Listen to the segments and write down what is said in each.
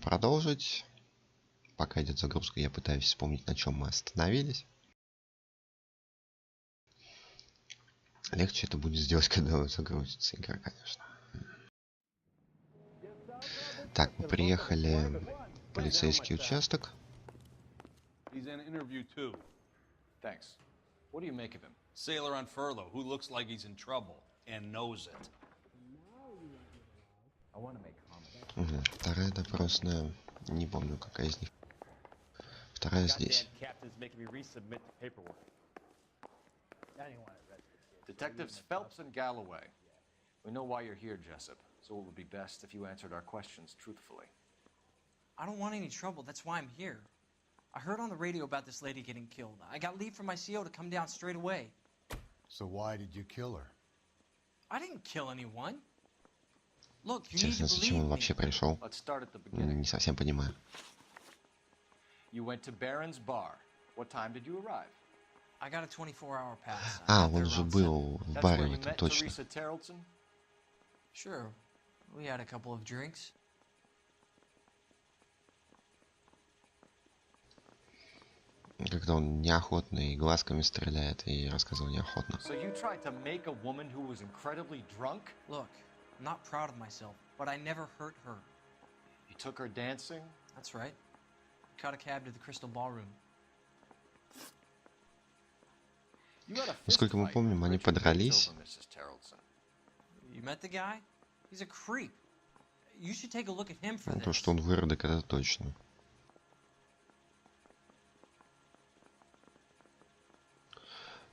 продолжить. Пока идет загрузка, я пытаюсь вспомнить, на чем мы остановились. Легче это будет сделать, когда загрузится игра, конечно. Так, мы приехали в полицейский участок. Sailor on furlough who looks like he's in trouble and knows it. Вторая допросная. Не помню, какая из них. Вторая здесь. Detectives Phelps and Galloway. We know why you're here, Jessup, so it would be best if you answered our questions truthfully. I don't want any trouble, that's why I'm here. I heard on the radio about this lady getting killed. I got leave from my CO to come down straight away. So why did you kill her? I didn't kill anyone. Look, you need Интересно, to зачем believe он me. вообще пришел? Let's start at the beginning. Не совсем понимаю. You went to Barron's bar. What time did you arrive? I got a 24-hour pass. А, он же был в That's where баре, we это met точно. Teresa Tarleton? Sure. We had a couple of drinks. Когда он неохотно и глазками стреляет, и рассказывал неохотно. So you tried to make a woman who was incredibly drunk? Look, I'm not proud of myself, but I never hurt her. You took her dancing? That's right. Caught a cab to the Crystal Ballroom. You had a fist Насколько мы fight помним, with они Richard подрались. Bates over Mrs. Tarleton. You met the guy? He's a creep. You should take a look at him for Ну, то, this. что он выродок, это точно.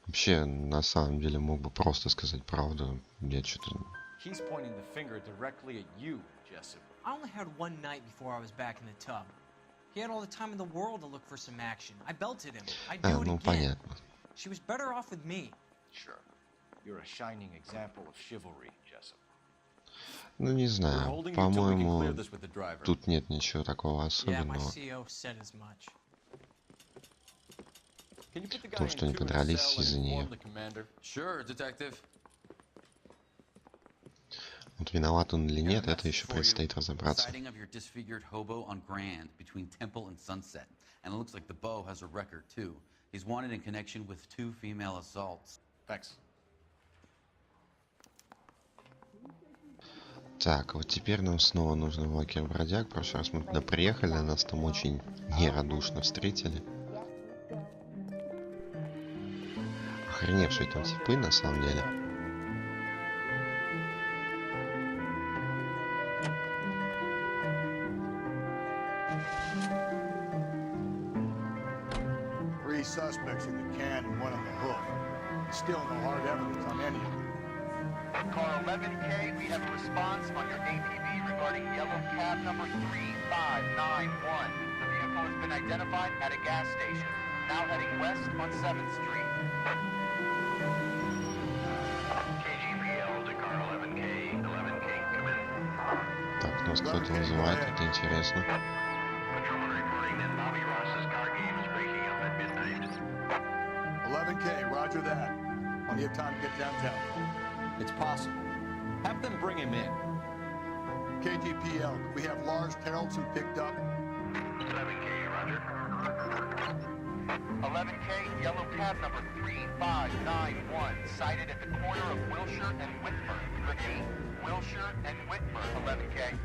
Вообще, на самом деле, мог бы просто сказать правду. Я что-то... He's pointing the finger directly at you, Jessup. I only had one night before I was back in the tub. He had all the time in the world to look for some action. I belted him. I'd do it ну again. понятно. She was better off with me. Sure. You're a shining example of chivalry, Jessup. Ну, не We're знаю. holding you till we can clear По-моему, this with the driver. тут нет ничего такого Yeah, my особенного. CO said as much. Can you put the guy То, что они into his подрались cell and из-за inform нее. the commander? Sure, detective. Вот виноват он или Got a нет, это message еще for you. предстоит разобраться. Sighting of your disfigured hobo on Grand between Temple and Sunset. And it looks like the Beau has a record too. He's wanted in connection with 2 female assaults. Thanks. Так, вот теперь нам снова нужно в лагерь бродяг. В прошлый раз мы туда приехали, нас там очень нерадушно встретили. Охреневшие там типы, на самом деле. Three suspects in the can and one on the hook. Still no hard evidence on any of them. Car 11K, we have a response on your ATV regarding yellow cab number 3591. The vehicle has been identified at a gas station, now heading west on 7th Street. KGPL to car 11K, 11K, come in. Так, нас кто-то вызывает, это интересно. Patrolman reporting that Bobby Ross's car game is breaking up at midnight. 11K, roger that. Plenty of time to get downtown. It's possible. Have them bring him in. KGPL, we have Lars Tarleton picked up. 11K, roger. 11K, yellow cab number 3591, sighted at the corner of Wilshire and Whitmer. Repeat, Wilshire and Whitmer, 11K.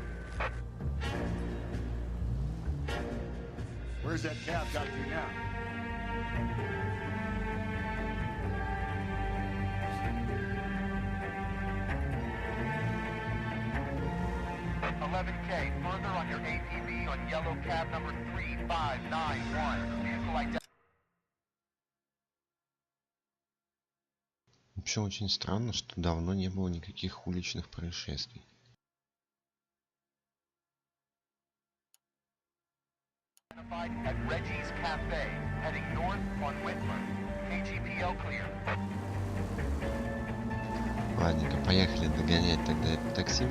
Where's that cab got to now? K, further on your ATV on yellow cab number 3591. Vehicle identified. Вообще очень странно, что давно не было никаких уличных происшествий. At Reggie's Cafe, heading north on Whitmer. AGPL clear. Ладненько, поехали догонять тогда это такси.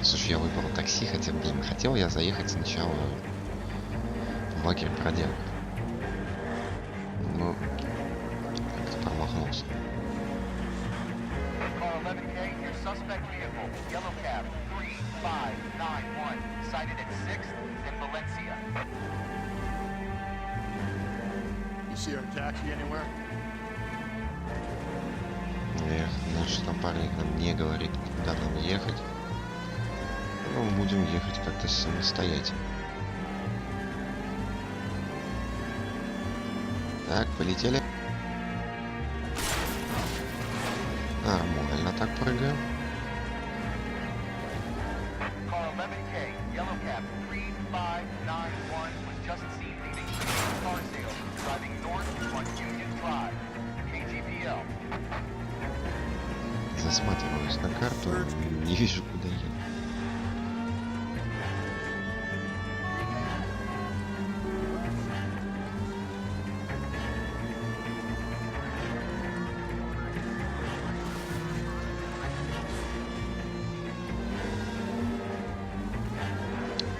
Слушай, я выбрал такси, хотя, блин, хотел я заехать сначала в лагерь бродяг. Но как-то промахнулся. Car 11K, your suspect vehicle, yellow cab 3591. sighted at 6th and Valencia. You see her in taxi anywhere? Эх, лучше напарник нам не говорит, куда нам ехать. Но мы будем ехать как-то самостоятельно. Так, полетели. Нормально так прыгаем. Car 11K, yellow cab 3591 was just seen leaving car sale, driving north on Union Drive. KGPL. Засматриваюсь на карту, не вижу, куда еду.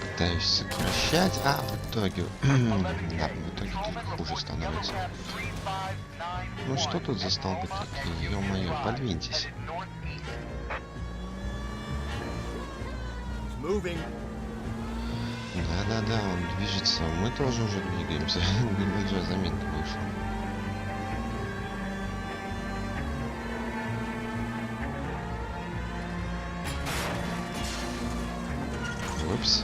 Пытаюсь сокращать, а в итоге, да, в итоге только хуже становится. Ну что тут за столбы такие, ё-моё, подвиньтесь. Да-да-да, он движется, мы тоже уже двигаемся, небольшая заминка вышла. Упс.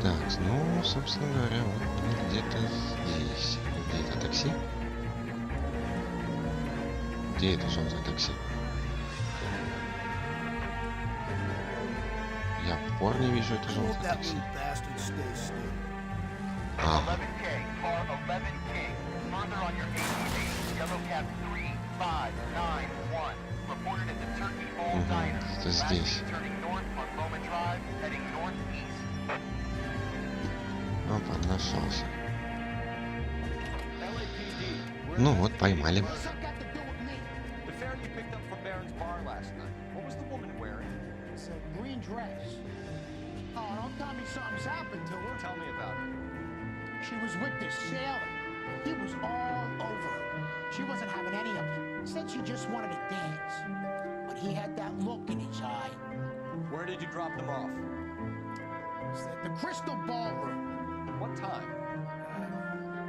Так, ну, собственно говоря, вот где-то здесь. Где это такси? Где это желтое такси? Я в упор не вижу это желтое такси. Ага. Это здесь. Опа, нашелся. Ну вот, поймали. The fare you picked up from Baron's bar last night. What was the woman wearing? It's a green dress. Oh, don't tell me something's happened to her. Tell me about her. She was with this sailor. He was all over her. She wasn't having any of it. Said she just wanted to dance. But he had that look in his eye. Where did you drop them off? It's at the Crystal Ballroom. What time?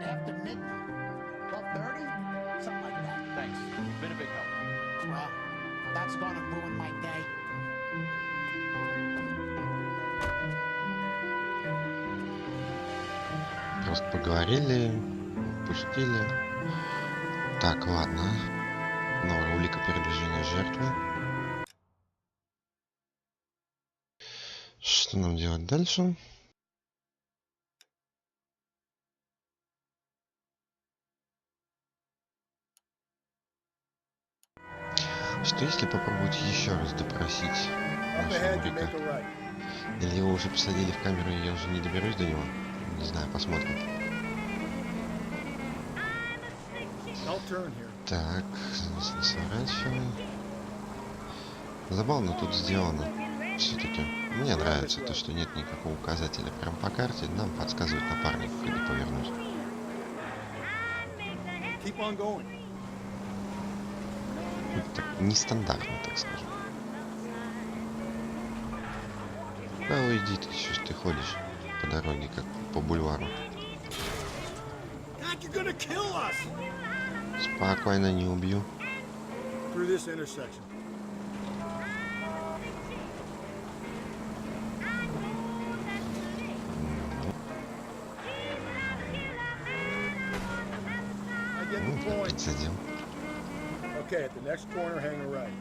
After midnight. 12:30? Something like that. Thanks. You've been a big help. Well, that's gonna ruin my day. Просто поговорили, пустили. Так, ладно. Новая улика передвижения жертвы. Что нам делать дальше? Что если попробовать еще раз допросить нашего моряка? Или его уже посадили в камеру, и я уже не доберусь до него? Не знаю, посмотрим. Так, сворачиваем. Забавно тут сделано. Все-таки мне нравится то, что нет никакого указателя. Прям по карте нам подсказывает напарник, куда повернуть. Так, нестандартно, так скажем. Да уйди ты, что ж ты ходишь по дороге, как по бульвару. Спокойно, не убью. Опять задел. Okay, at the next corner, hang a right.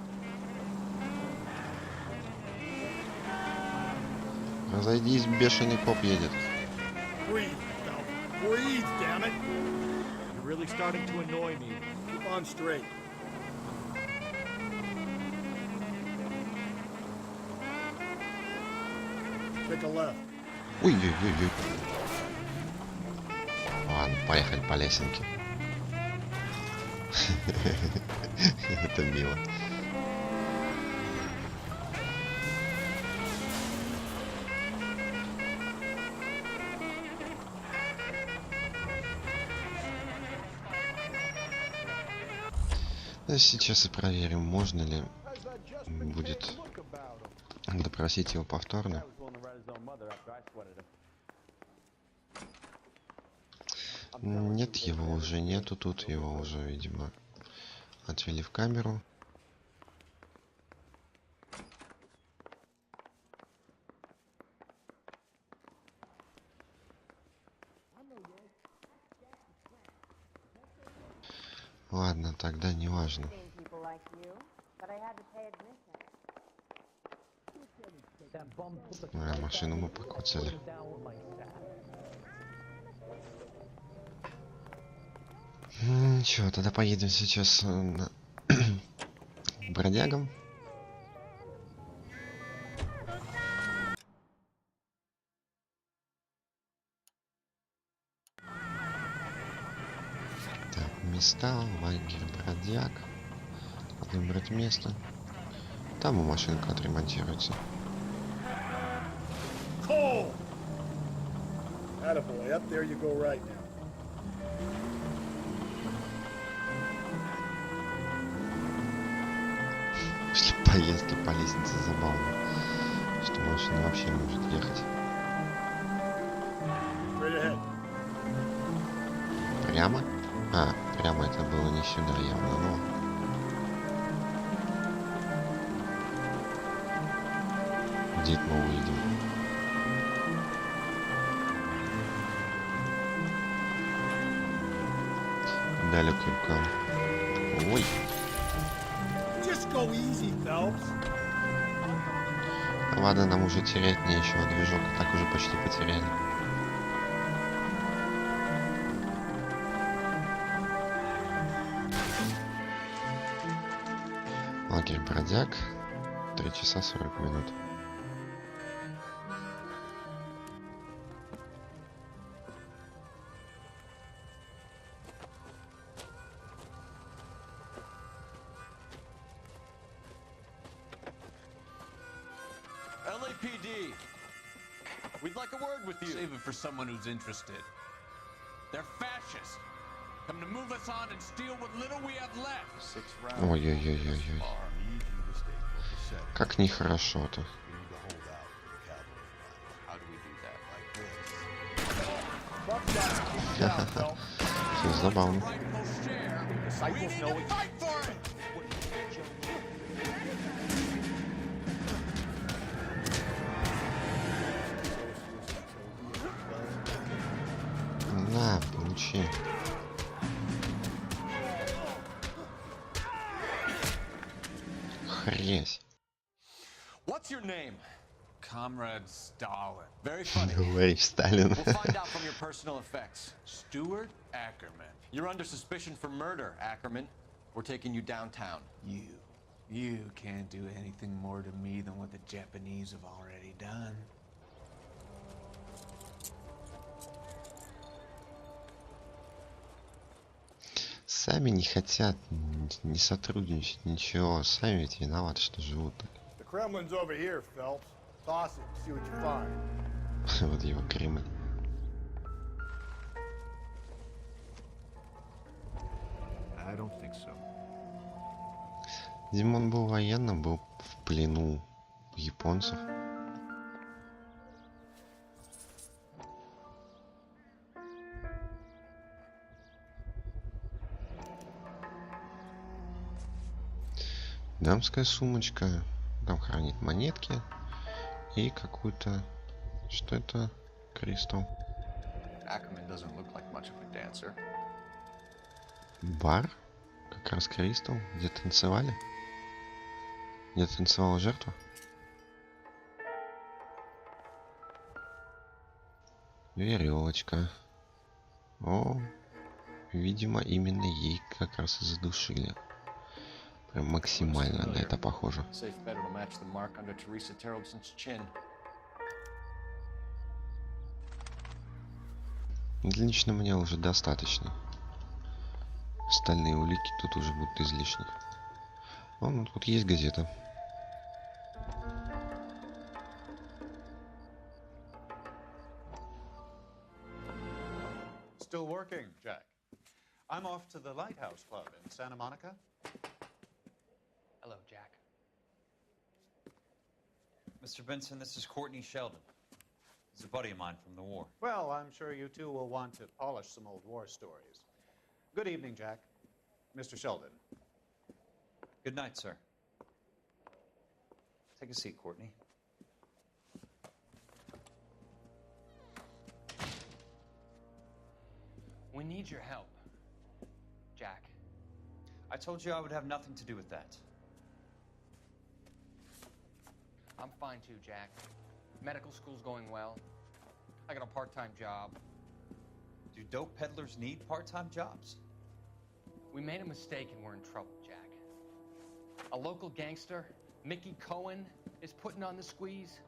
Разойдись, бешеный коп едет. Breathe, breathe, damn it. You're really starting to annoy me. Keep on straight. Take a left. Ой-ой-ой-ой. Ладно, поехали по лесенке. Это мило. Сейчас и проверим, можно ли будет допросить его повторно. Нет, его уже нету тут, его уже, видимо, отвели в камеру. Ладно, тогда не важно. Машину мы покоцали. Ничего, тогда поедем сейчас к бродягам. Так, места, лагерь бродяг. Выбрать место. Там у машинка отремонтируется. Cole! Attaboy, up there you go right now. После поездки по лестнице забавно, что машина вообще может ехать. Straight ahead. Прямо? А, прямо это было не сюда явно, но... Где мы увидим? Далеко рукам. Ой! Just go easy, Phelps. Ладно, нам уже терять нечего, движок и так уже почти потеряли. Лагерь бродяг. 3 часа 40 минут. LAPD, we'd like a word with you. Save it for someone who's interested. They're fascists. Come to move us on and steal what little we have left. 6 rounds. Ой-ой-ой-ой-ой. Как нехорошо-то. How do we do that? Все забавно. Rightful share. We need to fight for it. На, получи. Хресь. What's your name? Comrade Stalin. Very funny. Говоришь, Сталин. We'll find out from your personal effects. Stuart Ackerman. You're under suspicion for murder, Ackerman. We're taking you downtown. You can't do anything more to me than what the Japanese have already done. Сами не хотят, не сотрудничать, ничего. Сами ведь виноваты, что живут так. The Kremlin's over here, Phelps. Toss it, see what you find. Вот его Кремль. I don't think so. Димон был военным, был в плену у японцев. Дамская сумочка. Там хранит монетки. И какую-то... Что это? Кристалл. Ackerman doesn't look like much of a dancer. Бар? Как раз Кристалл. Где танцевали? Где танцевала жертва? Веревочка. О, видимо, именно ей как раз и задушили. Прям максимально на это похоже. Safe bet it'll match the mark under Teresa Terrelson's chin. Лично мне уже достаточно. Остальные улики тут уже будут излишни. О, ну тут есть газета. Still working, Jack. I'm off to the Lighthouse Club in Santa Monica. Mr. Benson, this is Courtney Sheldon. He's a buddy of mine from the war. Well, I'm sure you two will want to polish some old war stories. Good evening, Jack. Mr. Sheldon. Good night, sir. Take a seat, Courtney. We need your help, Jack. I told you I would have nothing to do with that. I'm fine too, Jack. Medical school's going well. I got a part-time job. Do dope peddlers need part-time jobs? We made a mistake and we're in trouble, Jack. A local gangster, Mickey Cohen, is putting on the squeeze.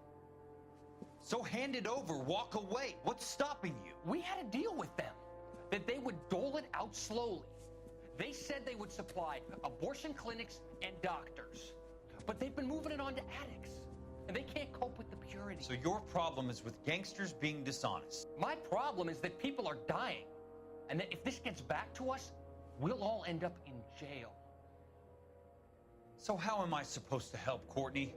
So hand it over, walk away. What's stopping you? We had a deal with them that they would dole it out slowly. They said they would supply abortion clinics and doctors, but they've been moving it on to addicts, and they can't cope with the purity. So your problem is with gangsters being dishonest. My problem is that people are dying, and that if this gets back to us, we'll all end up in jail. So how am I supposed to help, Courtney?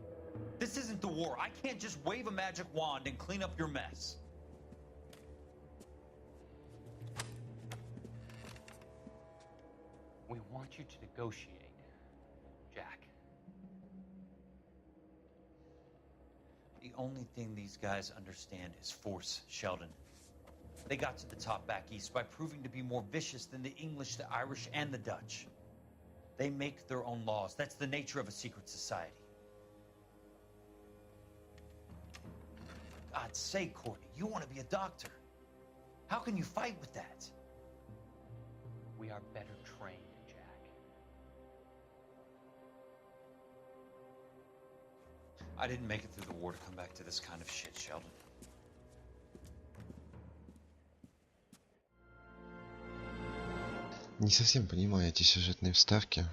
This isn't the war. I can't just wave a magic wand and clean up your mess. We want you to negotiate, Jack. The only thing these guys understand is force, Sheldon. They got to the top back east by proving to be more vicious than the English, the Irish, and the Dutch. They make their own laws. That's the nature of a secret society. God's sake, Courtney, you want to be a doctor. How can you fight with that? We are better trained, Jack. I didn't make it through the war to come back to this kind of shit, Sheldon. Не совсем понимаю эти сюжетные вставки.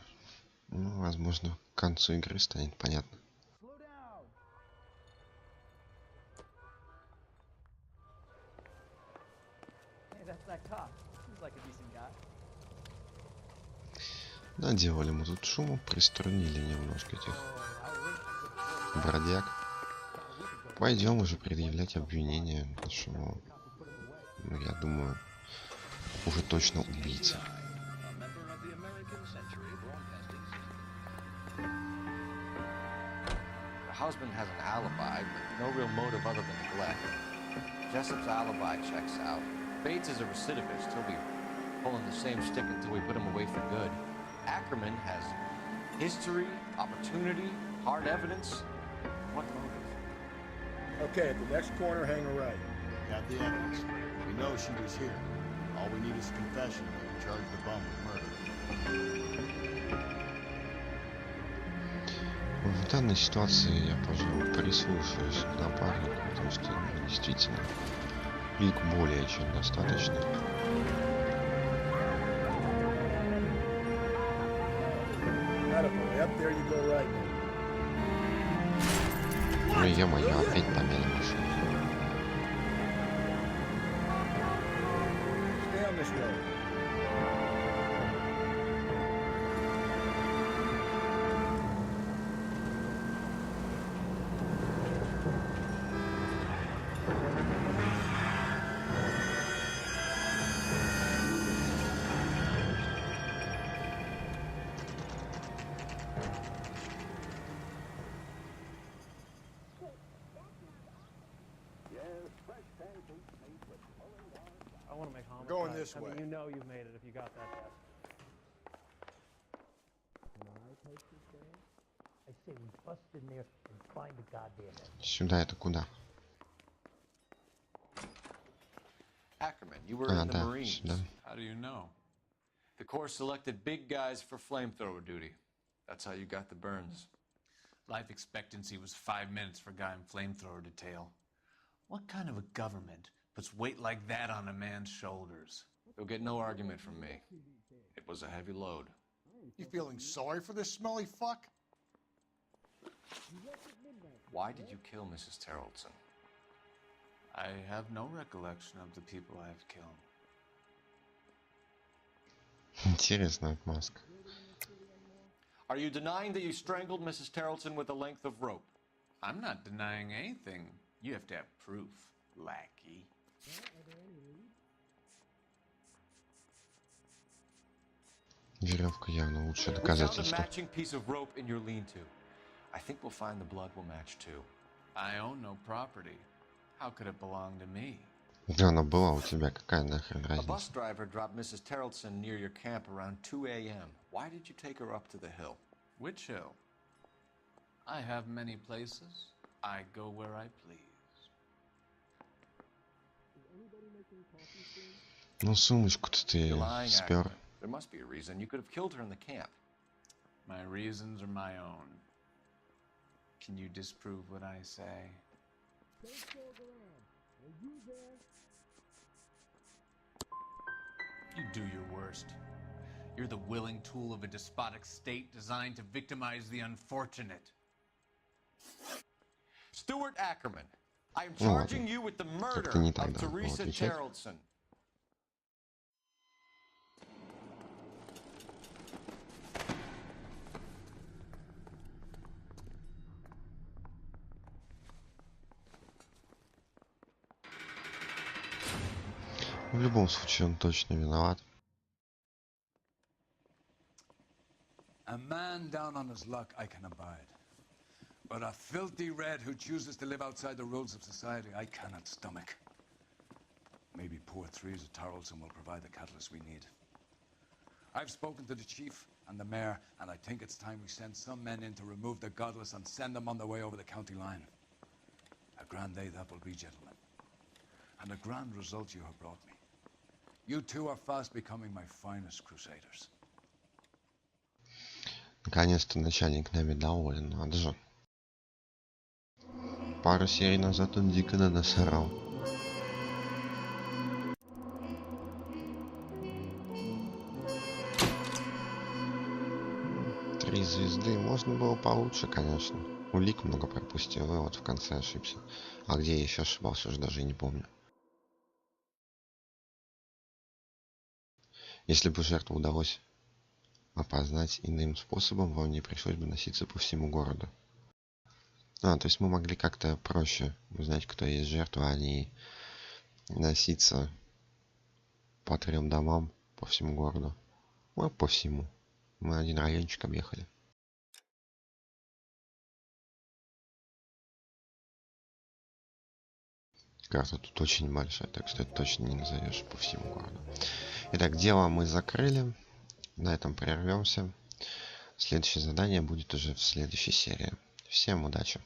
Ну, возможно, к концу игры станет понятно. Наделали мы тут шуму, приструнили немножко этих бродяг. Пойдем уже предъявлять обвинения нашему, ну, я думаю, уже точно убийце. The husband has an alibi, but no real motive other than neglect. Jessup's alibi checks out. Bates is a recidivist. He'll be pulling the same stick until we put him away for good. Ackerman has history, opportunity, hard evidence. What motive? Okay, at the next corner, hang a right. Got the evidence. We know she was here. All we need is a confession. We can charge the bum with murder. В данной ситуации я, пожалуй, прислушаюсь к напарнику, потому что действительно лик более чем достаточно. Ну, ё-моё, опять помяли машину. I want to make homicide. We're going this way. I mean, you know you've made it if you got that test. I say we bust in there and find the goddamn evidence. Сюда это куда? Ackerman, you were in the да, Marines. сюда. How do you know? The Corps selected big guys for flamethrower duty. That's how you got the burns. Life expectancy was 5 minutes for a guy in flamethrower detail. What kind of a government puts weight like that on a man's shoulders? You'll get no argument from me. It was a heavy load. You feeling sorry for this smelly fuck? Why did you kill Mrs. Terrellson? I have no recollection of the people I have killed. Интересная отмазка. Are you denying that you strangled Mrs. Terrellson with a length of rope? I'm not denying anything. You have to have proof, lackey. Веревка явно лучшее We found a доказательство. matching piece of rope in your lean-to. I think we'll find the blood will match too. I own no property. How could it belong to me? Где она была у тебя? Какая нахрен A bus разница? driver dropped Mrs. Terrellson near your camp around 2 a.m. Why did you take her up to the hill? Which hill? I have many places. I go where I please. Ну, сумочку-то ты You're lying, спер. Ackerman. There must be a reason. You could have killed her in the camp. My reasons are my own. Can you disprove what I say? You do your worst. You're the willing tool of a despotic state designed to victimize the unfortunate. Stuart Ackerman, I am Ну ладно. charging you with the murder Как-то не of так надо было Teresa отвечать. Terrellson. В любом случае он точно виноват. A man down on his luck I can abide. But a filthy red who chooses to live outside the rules of society I cannot stomach. Maybe poor Teresa Tarleton will provide the catalyst we need. I've spoken to the chief and the mayor, and I think it's time we send some men in to remove the godless and send them on their way over the county line. A grand day that will be, gentlemen. And a grand result you have brought me. You two are fast becoming my finest crusaders. Наконец-то начальник нами доволен, надо же. Пару серий назад он дико на нас орал. Три звезды. Можно было получше, конечно. Улик много пропустил, и вот в конце ошибся. А где я еще ошибался, уже даже и не помню. Если бы жертву удалось опознать иным способом, вам не пришлось бы носиться по всему городу. То есть мы могли как-то проще узнать, кто есть жертва, а не носиться по 3 домам по всему городу. Ну, по всему. Мы один райончик объехали. Карта тут очень большая, так что это точно не назовешь по всему городу. Итак, дело мы закрыли. На этом прервемся. Следующее задание будет уже в следующей серии. Всем удачи!